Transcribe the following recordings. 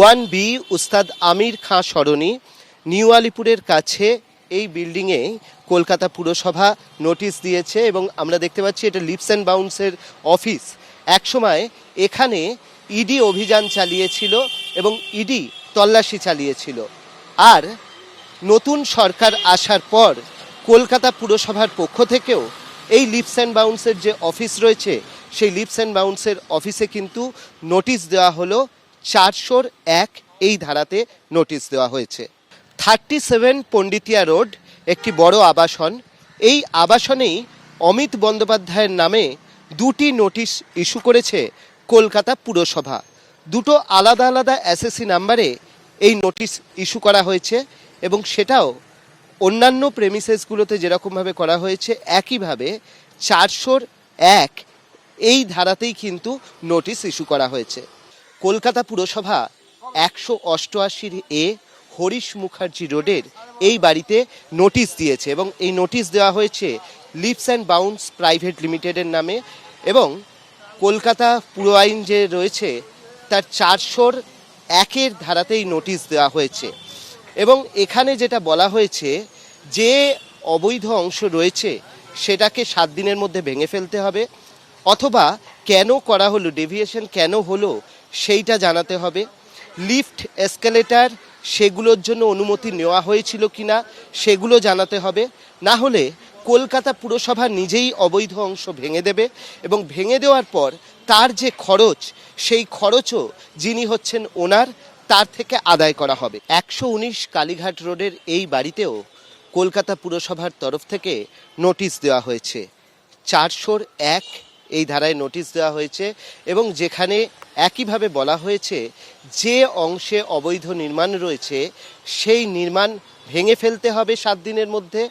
1B উস্তাদ আমির খাঁ সরণি, new আলিপুরের কাছে এই বিল্ডিংয়ে কলকাতা পুরসভা নোটিশ দিয়েছে এবং আমরা দেখতে পাচ্ছি এটা লিপস অ্যান্ড বাউন্সের অফিস। একসময় এখানে ইডি অভিযান চালিয়েছিল এবং ইডি তল্লাশি চালিয়েছিল। আর নতুন সরকার আসার পর কলকাতা পুরসভার পক্ষ থেকেও এই লিপস অ্যান্ড বাউন্সের যে অফিস রয়েছে সেই লিপস অ্যান্ড বাউন্সের অফিসে কিন্তু নোটিশ দেওয়া হলো। 401 এই ধারাতে নোটিশ দেওয়া হয়েছে। 37 পণ্ডিতিয়া রোড একটি বড় আবাসন। এই আবাসনেই অমিত বন্দ্যোপাধ্যায়ের নামে দুটি নোটিশ ইস্যু করেছে কলকাতা পুরসভা। দুটো আলাদা আলাদা এসএসসি নাম্বারে এই নোটিশ ইস্যু করা হয়েছে এবং সেটাও অন্যান্য প্রেমিসেসগুলোতে যেরকমভাবে করা হয়েছে একইভাবে 401 এই ধারাতেই কিন্তু নোটিশ ইস্যু করা হয়েছে। কলকাতা পুরসভা 188 হরিশ মুখার্জি রোডের এই বাড়িতে নোটিশ দিয়েছে এবং এই নোটিশ দেওয়া হয়েছে লিপস অ্যান্ড বাউন্স প্রাইভেট লিমিটেডের নামে এবং কলকাতা পুর আইন যে রয়েছে তার 401 ধারাতেই নোটিশ দেওয়া হয়েছে। এবং এখানে যেটা বলা হয়েছে যে অবৈধ অংশ রয়েছে সেটাকে 7 দিনের মধ্যে ভেঙে ফেলতে হবে, অথবা কেন করা হলো, ডেভিয়েশন কেন হলো সেইটা জানাতে হবে। লিফট এসকেলেটার সেগুলোর জন্য অনুমতি নেওয়া হয়েছিল কিনা সেগুলো জানাতে হবে। না হলে কলকাতা পুরসভা নিজেই অবৈধ অংশ ভেঙে দেবে এবং ভেঙে দেওয়ার পর তার যে খরচ সেই খরচও যিনি হচ্ছেন ওনার তার থেকে আদায় করা হবে। 119 কালীঘাট রোডের এই বাড়িতেও কলকাতা পুরসভার তরফ থেকে নোটিশ দেওয়া হয়েছে। 401 এই ধারায় নোটিশ দেওয়া হয়েছে এবং যেখানে একইভাবে বলা হয়েছে যে অংশে অবৈধ নির্মাণ রয়েছে সেই নির্মাণ ভেঙে ফেলতে হবে 7 দিনের মধ্যে,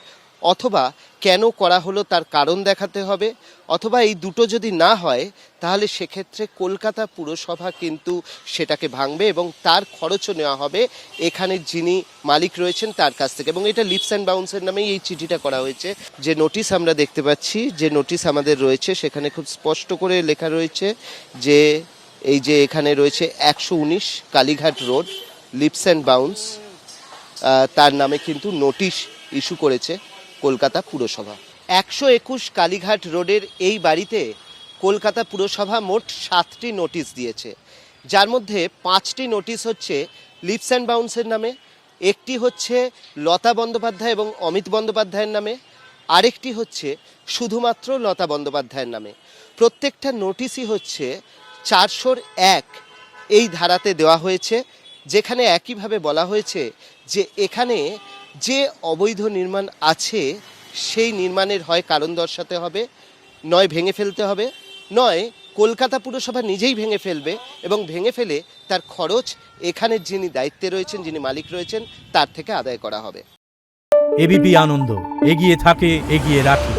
অথবা কেন করা হলো তার কারণ দেখাতে হবে, অথবা এই দুটো যদি না হয় তাহলে সেক্ষেত্রে কলকাতা পুরসভা কিন্তু সেটাকে ভাঙবে এবং তার খরচও নেওয়া হবে এখানে যিনি মালিক রয়েছেন তার কাছ থেকে। এবং এটা লিপস অ্যান্ড বাউন্সের নামেই এই চিঠিটা করা হয়েছে। যে নোটিশ আমরা দেখতে পাচ্ছি, যে নোটিশ আমাদের রয়েছে সেখানে খুব স্পষ্ট করে লেখা রয়েছে যে এই যে এখানে রয়েছে 119 Kalighat road lips and bounce, তার নামে কিন্তু নোটিশ ইস্যু করেছে কলকাতা পুরসভা। 121 কালীঘাট রোডের এই বাড়িতে কলকাতা পুরসভা মোট 7টি নোটিশ দিয়েছে, যার মধ্যে 5টি নোটিশ হচ্ছে লিপস অ্যান্ড বাউন্সের নামে, একটি হচ্ছে লতা বন্দ্যোপাধ্যায় এবং অমিত বন্দ্যোপাধ্যায়ের নামে, আরেকটি হচ্ছে শুধুমাত্র লতা বন্দ্যোপাধ্যায়ের নামে। প্রত্যেকটা নোটিশই হচ্ছে 401 এই ধারাতে দেওয়া হয়েছে, যেখানে একইভাবে বলা হয়েছে যে এখানে যে অবৈধ নির্মাণ আছে সেই নির্মাণের হয় কারণ দর্শাতে হবে, নয় ভেঙে ফেলতে হবে, নয় কলকাতা পুরসভা নিজেই ভেঙে ফেলবে এবং ভেঙে ফেলে তার খরচ এখানের যিনি দায়িত্বে রয়েছেন, যিনি মালিক রয়েছেন তার থেকে আদায় করা হবে। এবিপি আনন্দ এগিয়ে থাকে, এগিয়ে রাখে।